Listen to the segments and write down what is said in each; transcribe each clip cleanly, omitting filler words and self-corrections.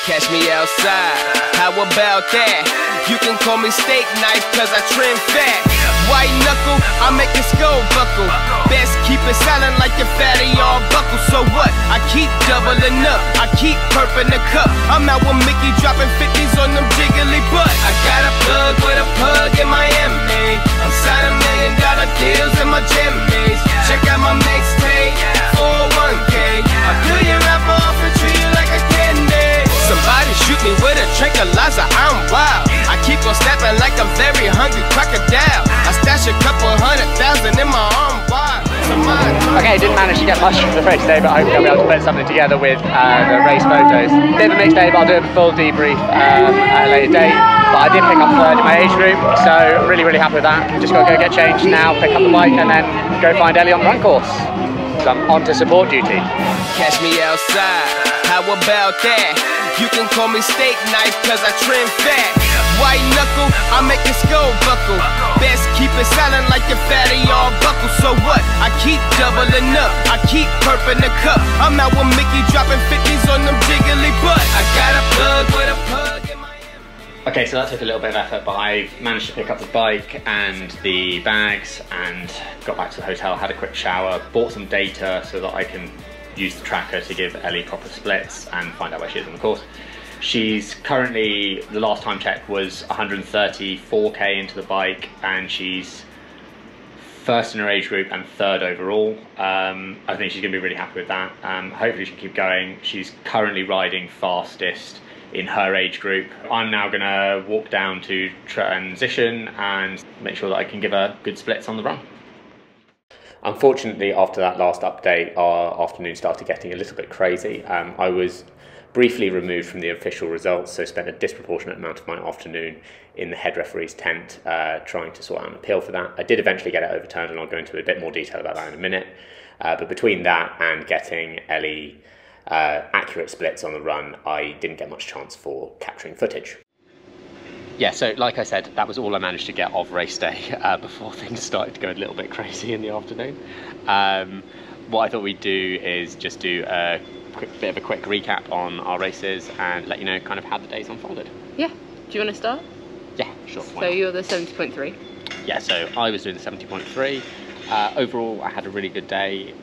Catch me outside, how about that? You can call me steak knife cause I trim fat. White knuckle, I make your skull buckle. Best keep it silent like your fatty all buckle. So what? I keep doubling up, I keep purping the cup. I'm out with Mickey dropping 50s on them jiggly butts. I got a plug with a pug in Miami. I'm signing $1 million deals in my jammies. Check out my mixtape, 401k. I peel your rapper off and treat you like a candy. Somebody shoot me with a tranquilizer, I'm wild. I keep on snapping like a very hungry crocodile. I stash a couple 100,000 in my arm wide. Okay, didn't manage to get much from the race today, but hopefully I'll be able to put something together with the race photos. Bit of a mixtape, I'll do a full debrief at a later date. But I did pick up third in my age group, so really, really happy with that. Just got to go get changed now, pick up the bike, and then go find Ellie on the run course. So I'm on to support duty. Catch me outside, how about that? You can call me steak knife cause I trim fat. White knuckle, I make your skull buckle. Best keep it silent like your fatty all buckle. So what? I keep doubling up, I keep purping the cup. I'm out with Mickey dropping 50s on them jiggly butts. I got a plug with a pug in my... Okay, so that took a little bit of effort, but I managed to pick up the bike and the bags and got back to the hotel, had a quick shower, bought some data so that I can use the tracker to give Ellie proper splits and find out where she is on the course. She's currently, the last time checked was 134k into the bike, and she's first in her age group and third overall. I think she's going to be really happy with that. Hopefully she can keep going. She's currently riding fastest in her age group. I'm now going to walk down to transition and make sure that I can give her good splits on the run. Unfortunately, after that last update, our afternoon started getting a little bit crazy. I was briefly removed from the official results, so spent a disproportionate amount of my afternoon in the head referee's tent trying to sort out an appeal for that. I did eventually get it overturned, and I'll go into a bit more detail about that in a minute. But between that and getting Ellie accurate splits on the run, I didn't get much chance for capturing footage. Yeah, so like I said, that was all I managed to get of race day before things started to go a little bit crazy in the afternoon. What I thought we'd do is just do a bit of a quick recap on our races and let you know kind of how the days unfolded. Yeah, do you want to start? Yeah, sure. So you're the 70.3? Yeah, so I was doing the 70.3. Overall, I had a really good day.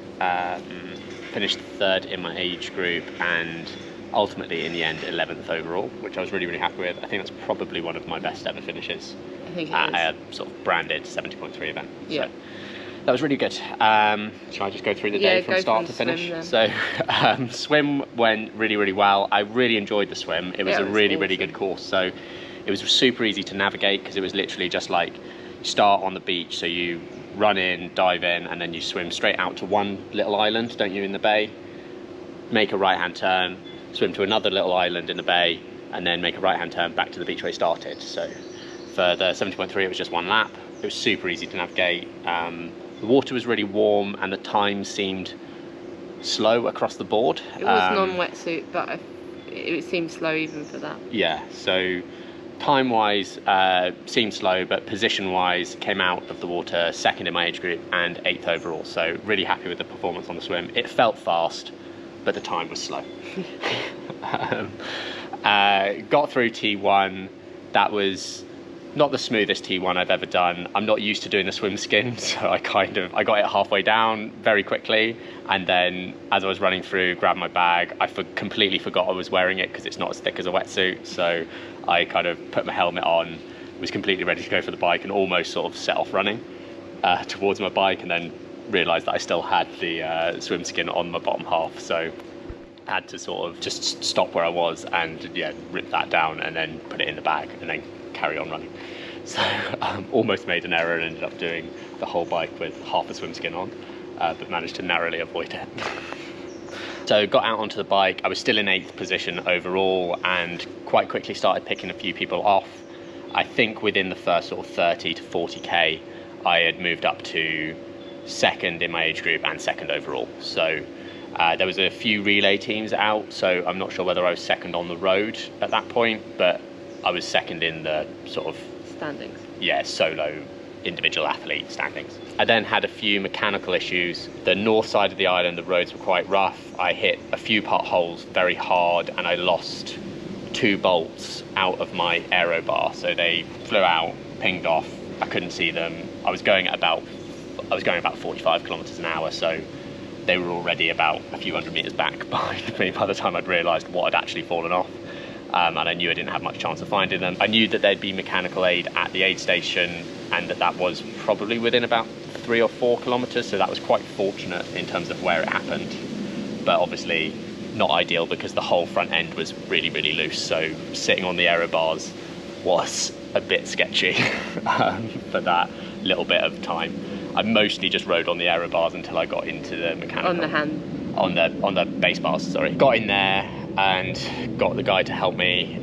Finished third in my age group and ultimately in the end 11th overall, which I was really, really happy with. I think that's probably one of my best ever finishes. I think it at a sort of branded 70.3 event. Yeah. So that was really good. Shall I just go through the day from start to finish? So swim went really, really well. I really enjoyed the swim. It was a really, really good course. So it was super easy to navigate because it was literally just like you start on the beach, so you run in, dive in, and then you swim straight out to one little island, don't you, in the bay, make a right-hand turn, swim to another little island in the bay, and then make a right-hand turn back to the beach where you started. So for the 70.3, it was just one lap. It was super easy to navigate. The water was really warm, and the time seemed slow across the board. It was non-wetsuit, but it seemed slow even for that. Yeah, so time-wise seemed slow, but position-wise came out of the water second in my age group and 8th overall. So really happy with the performance on the swim. It felt fast, but the time was slow. Got through T1. That was not the smoothest T1 I've ever done. I'm not used to doing the swim skin, so I got it halfway down very quickly, and then as I was running through, grabbed my bag. I completely forgot I was wearing it because it's not as thick as a wetsuit, so I kind of put my helmet on, was completely ready to go for the bike, and almost sort of set off running towards my bike, and then realised that I still had the swim skin on my bottom half, so I had to sort of just stop where I was and rip that down and then put it in the bag and then carry on running. So almost made an error and ended up doing the whole bike with half a swim skin on, but managed to narrowly avoid it. So got out onto the bike. I was still in 8th position overall and quite quickly started picking a few people off. I think within the first sort of 30 to 40k, I had moved up to second in my age group and second overall. So there was a few relay teams out, so I'm not sure whether I was second on the road at that point, but I was second in the sort of standings. Yeah, solo individual athlete standings. I then had a few mechanical issues. The north side of the island, the roads were quite rough. I hit a few potholes very hard and I lost 2 bolts out of my aero bar. So they flew out, pinged off, I couldn't see them. I was going about 45 kilometers an hour, so they were already about a few hundred meters back behind me by the time I'd realized what had actually fallen off. And I knew I didn't have much chance of finding them. I knew that there'd be mechanical aid at the aid station, and that was probably within about 3 or 4 kilometers, so that was quite fortunate in terms of where it happened. But obviously not ideal because the whole front end was really, really loose, so sitting on the aero bars was a bit sketchy for that little bit of time. I mostly just rode on the aero bars until I got into the mechanical. On the base bars, sorry. Got in there and got the guy to help me.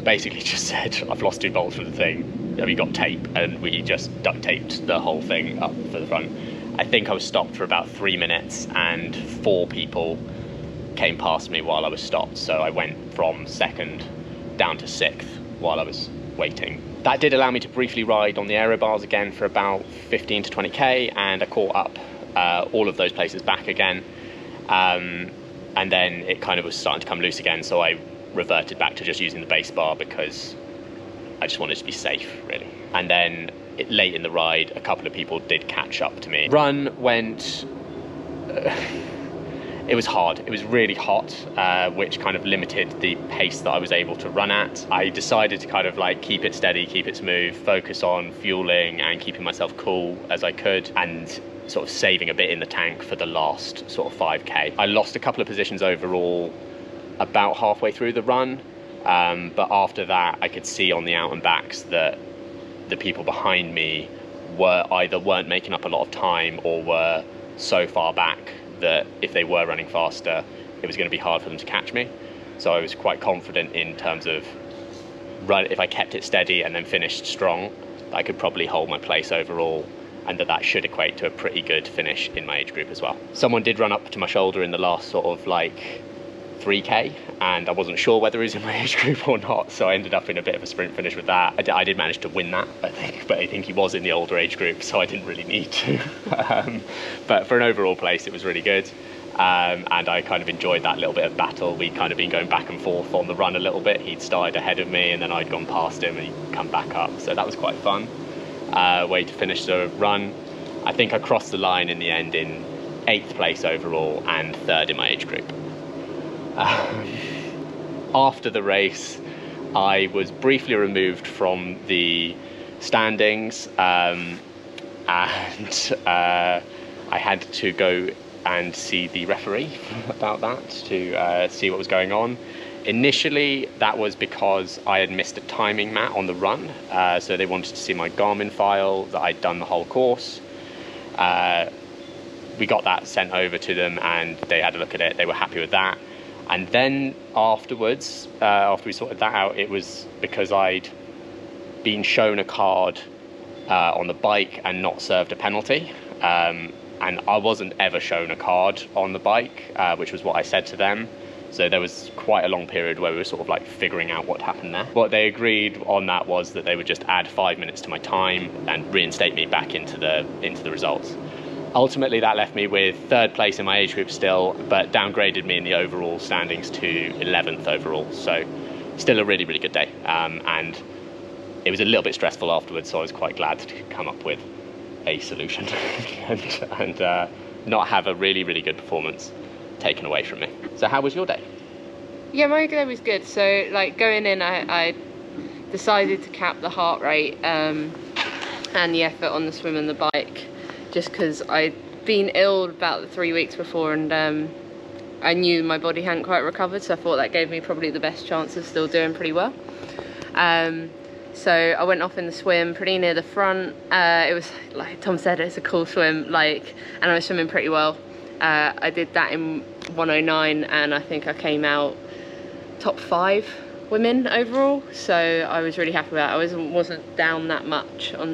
Basically just said, I've lost 2 bolts from the thing. Have you got tape? And we just duct taped the whole thing up for the front. I think I was stopped for about 3 minutes and 4 people came past me while I was stopped. So I went from 2nd down to 6th while I was waiting. That did allow me to briefly ride on the aero bars again for about 15 to 20k, and I caught up all of those places back again. And then it kind of was starting to come loose again, so I reverted back to just using the base bar because I just wanted to be safe, really. And then late in the ride, a couple of people did catch up to me. Run went... it was hard. It was really hot, which kind of limited the pace that I was able to run at. I decided to kind of like keep it steady, keep it smooth, focus on fueling and keeping myself cool as I could, and sort of saving a bit in the tank for the last sort of 5k. I lost a couple of positions overall about halfway through the run, but after that I could see on the out and backs that the people behind me weren't making up a lot of time, or were so far back that if they were running faster, it was going to be hard for them to catch me. So I was quite confident in terms of if I kept it steady and then finished strong, I could probably hold my place overall, and that should equate to a pretty good finish in my age group as well. Someone did run up to my shoulder in the last sort of like 3k, and I wasn't sure whether he was in my age group or not, so I ended up in a bit of a sprint finish with that. I did manage to win that, I think, but I think he was in the older age group, so I didn't really need to. But for an overall place, it was really good. And I kind of enjoyed that little bit of battle. We'd kind of been going back and forth on the run a little bit. He'd started ahead of me, and then I'd gone past him, and he'd come back up. So that was quite fun. Way to finish the run. I think I crossed the line in the end in 8th place overall and 3rd in my age group. After the race, I was briefly removed from the standings, and I had to go and see the referee about that to see what was going on. Initially, that was because I had missed a timing mat on the run, so they wanted to see my Garmin file that I'd done the whole course. We got that sent over to them, and they had a look at it. They were happy with that. And then afterwards, after we sorted that out, it was because I'd been shown a card on the bike and not served a penalty. And I wasn't ever shown a card on the bike, which was what I said to them. So there was quite a long period where we were sort of like figuring out what happened there. What they agreed on that was that they would just add 5 minutes to my time and reinstate me back into the results. Ultimately, that left me with 3rd place in my age group still, but downgraded me in the overall standings to 11th overall. So still a really, really good day. And it was a little bit stressful afterwards, so I was quite glad to come up with a solution and not have a really, really good performance taken away from me. So how was your day? Yeah, my day was good. So like going in, I decided to cap the heart rate and the effort on the swim and the bike, just because I'd been ill about 3 weeks before, and I knew my body hadn't quite recovered, so I thought that gave me probably the best chance of still doing pretty well. So I went off in the swim pretty near the front. It was, like Tom said, it's a cool swim, and I was swimming pretty well. I did that in 109, and I think I came out top 5 women overall, so I was really happy with that. I wasn't down that much on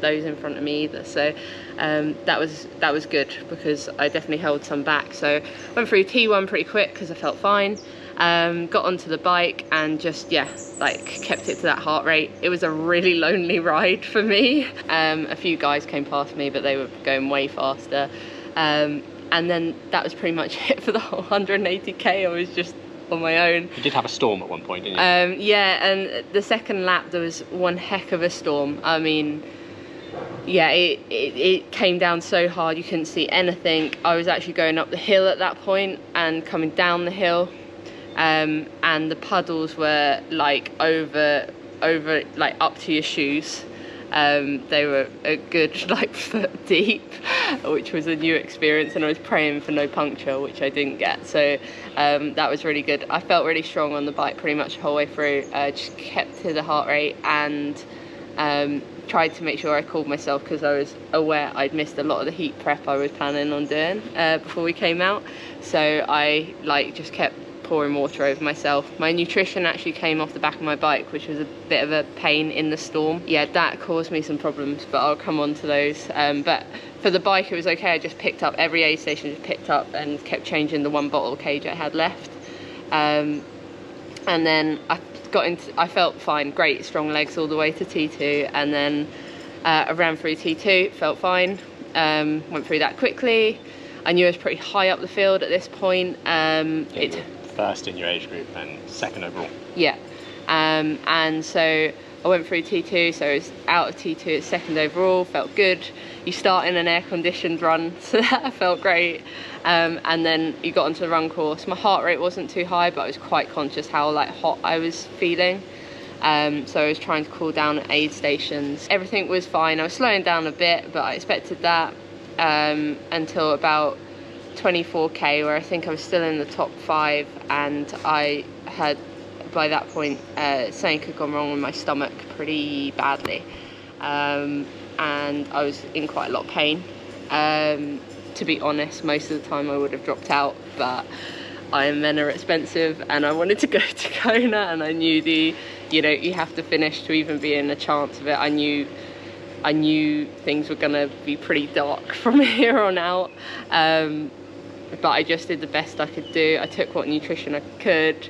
those in front of me either, so that was good, because I definitely held some back. So went through T1 pretty quick because I felt fine. Got onto the bike and just kept it to that heart rate. It was a really lonely ride for me. A few guys came past me, but they were going way faster, and then that was pretty much it for the whole 180k. I was just on my own. You did have a storm at one point, didn't you? Yeah, and the second lap there was one heck of a storm. I mean, yeah, it came down so hard you couldn't see anything. I was actually going up the hill at that point and coming down the hill, and the puddles were like over like up to your shoes. They were a good like foot deep, which was a new experience, and I was praying for no puncture, which I didn't get, so that was really good. I felt really strong on the bike pretty much the whole way through. Just kept to the heart rate and tried to make sure I cooled myself, because I was aware I'd missed a lot of the heat prep I was planning on doing before we came out, so I like just kept pouring water over myself. My nutrition actually came off the back of my bike, which was a bit of a pain in the storm. Yeah, that caused me some problems, but I'll come on to those. But for the bike it was okay. I just picked up every aid station, just picked up and kept changing the one bottle cage I had left, and then I felt fine, great strong legs all the way to T2, and then I ran through T2, felt fine, went through that quickly. I knew I was pretty high up the field at this point. First in your age group and second overall. Yeah, and so I went through T2, so I was out of T2 at second overall, felt good. You start in an air-conditioned run, so that felt great. And then you got onto the run course. My heart rate wasn't too high, but I was quite conscious how like hot I was feeling. So I was trying to cool down at aid stations. Everything was fine. I was slowing down a bit, but I expected that until about 24k, where I think I was still in the top 5, and I had by that point something had gone wrong with my stomach pretty badly, and I was in quite a lot of pain. To be honest, most of the time I would have dropped out, but Ironmen are expensive and I wanted to go to Kona, and I knew you have to finish to even be in a chance of it. I knew things were gonna be pretty dark from here on out, but I just did the best I could do. I took what nutrition I could.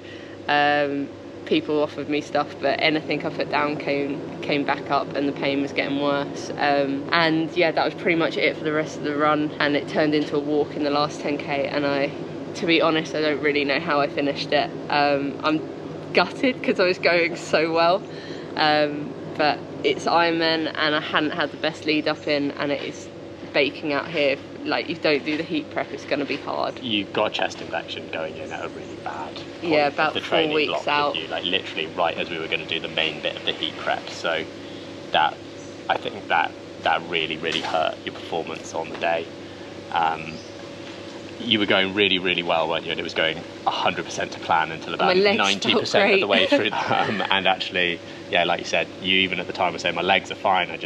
People offered me stuff, but anything I put down came back up, and the pain was getting worse. And yeah, that was pretty much it for the rest of the run, and it turned into a walk in the last 10k, and to be honest, I don't really know how I finished it. I'm gutted because I was going so well, but it's Ironman and I hadn't had the best lead up in, and it is baking out here. Like, you don't do the heat prep, it's going to be hard. You got a chest infection going in at a really bad point. Yeah, about the 4 weeks block, out. You, like literally right as we were going to do the main bit of the heat prep. So that, I think that really, really hurt your performance on the day. You were going really, really well, weren't you? And it was going 100% to plan until about 90% of the way through them. And actually, yeah, like you said, you even at the time were saying my legs are fine.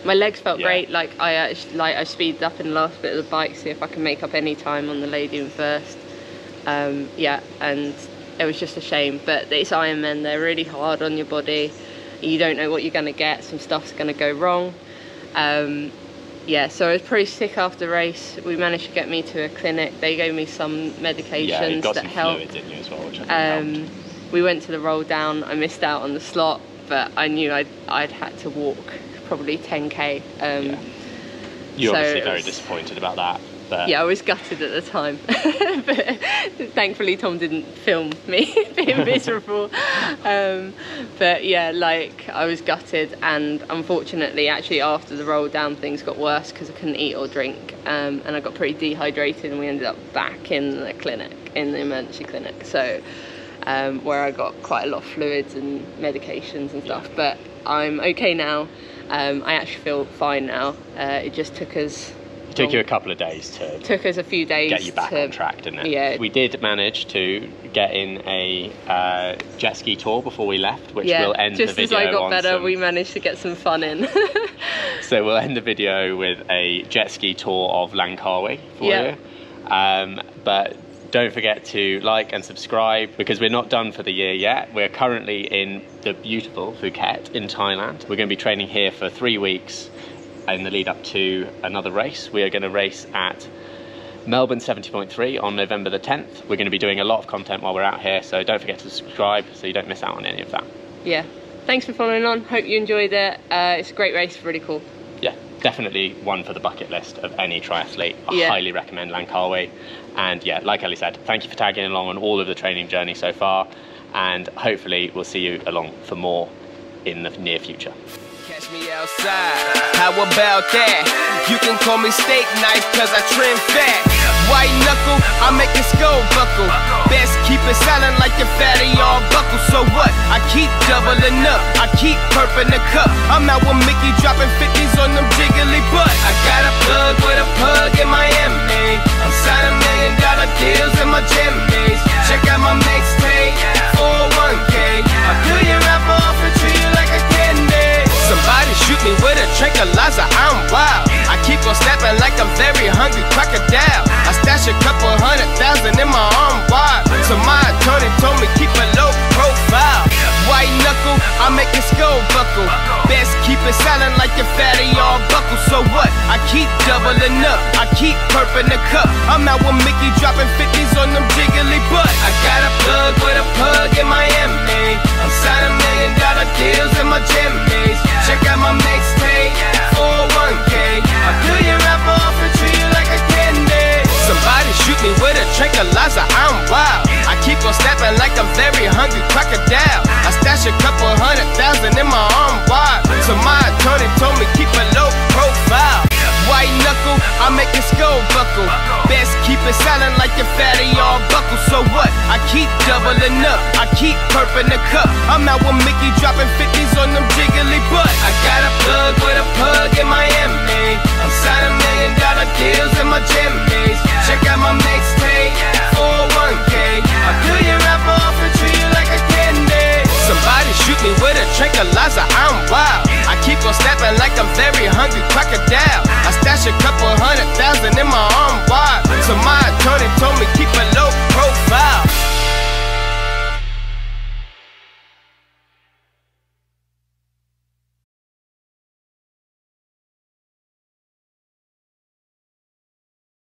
My legs felt great. Like I speeded up in the last bit of the bike, see if I can make up any time on the lady in first. Yeah, and it was just a shame. But it's Ironman; they're really hard on your body. You don't know what you're going to get. Some stuff's going to go wrong. Yeah, so I was pretty sick after the race. We managed to get me to a clinic. They gave me some medications that helped. Fluids in you as well, which I think helped. We went to the roll down. I missed out on the slot, but I knew I'd had to walk probably 10k. Yeah. You're obviously very disappointed about that. But yeah, I was gutted at the time. But thankfully Tom didn't film me being miserable. But yeah, like I was gutted, and unfortunately actually after the roll down things got worse because I couldn't eat or drink, and I got pretty dehydrated, and we ended up back in the clinic, in the emergency clinic, so where I got quite a lot of fluids and medications and stuff. But I'm okay now. I actually feel fine now. It just took us... It took you a couple of days to... Took us a few days get you back on track, didn't it? Yeah. We did manage to get in a jet ski tour before we left, which will end the video. Just as I got better, we managed to get some fun in. So we'll end the video with a jet ski tour of Langkawi for you. But don't forget to like and subscribe, because we're not done for the year yet. We're currently in the beautiful Phuket in Thailand. We're going to be training here for 3 weeks in the lead up to another race. We are going to race at Melbourne 70.3 on November the 10th. We're going to be doing a lot of content while we're out here, so don't forget to subscribe so you don't miss out on any of that. Yeah, thanks for following on. Hope you enjoyed it. It's a great race, really cool. Yeah. definitely one for the bucket list of any triathlete. I Yeah. highly recommend Langkawi. And yeah, like Ellie said, thank you for tagging along on all of the training journey so far, and hopefully we'll see you along for more in the near future. Catch me outside, how about that? You can call me steak knife cause I trim fat. White knuckle, I make your skull buckle. Best keep it silent like your fatty all buckle. So what? I keep doubling up, I keep purping the cup. I'm out with Mickey dropping 50s on them jiggly butt. I got a plug with a pug in Miami. I'm signing $1 million deals in my Jimmy's. Check out my mixtape, 401k. I peel your rapper off and treat you like a candy. Somebody shoot me with a tranquilizer, I'm wild. I keep on snapping like I'm very hungry crocodile. I stash a couple 100,000 in my arm wide. So my attorney told me keep a low profile. White knuckle, I make your skull buckle. Best keep it silent like your fatty all buckle. So what? I keep doubling up, I keep purping the cup. I'm out with Mickey dropping 50s on them jiggly butt. I got a plug with a pug in Miami. I'm signing $1 million deals in my Jimmy's. Check out my mixtape, 401k. I peel your rapper off and treat you like a candy. Somebody shoot me with a tranquilizer, I'm wild. I keep on snapping like I'm very hungry crocodile. I stash a couple 100,000 in my arm wide. So my attorney told me keep a low profile. White knuckle, I make your skull buckle. Best keep it silent like your fatty all buckle. So what? I keep doubling up, I keep purping the cup. I'm out with Mickey dropping 50s on them jiggly butt. I got a plug with a pug in Miami. I'm signing $1 million deals in my Jimmy's. Check out my mixtape, 401k. I peel your rapper off and treat you like a candy. Somebody shoot me with a tranquilizer, I'm wild. I keep on snapping like I'm very hungry crocodile. I stash a couple 100,000 in my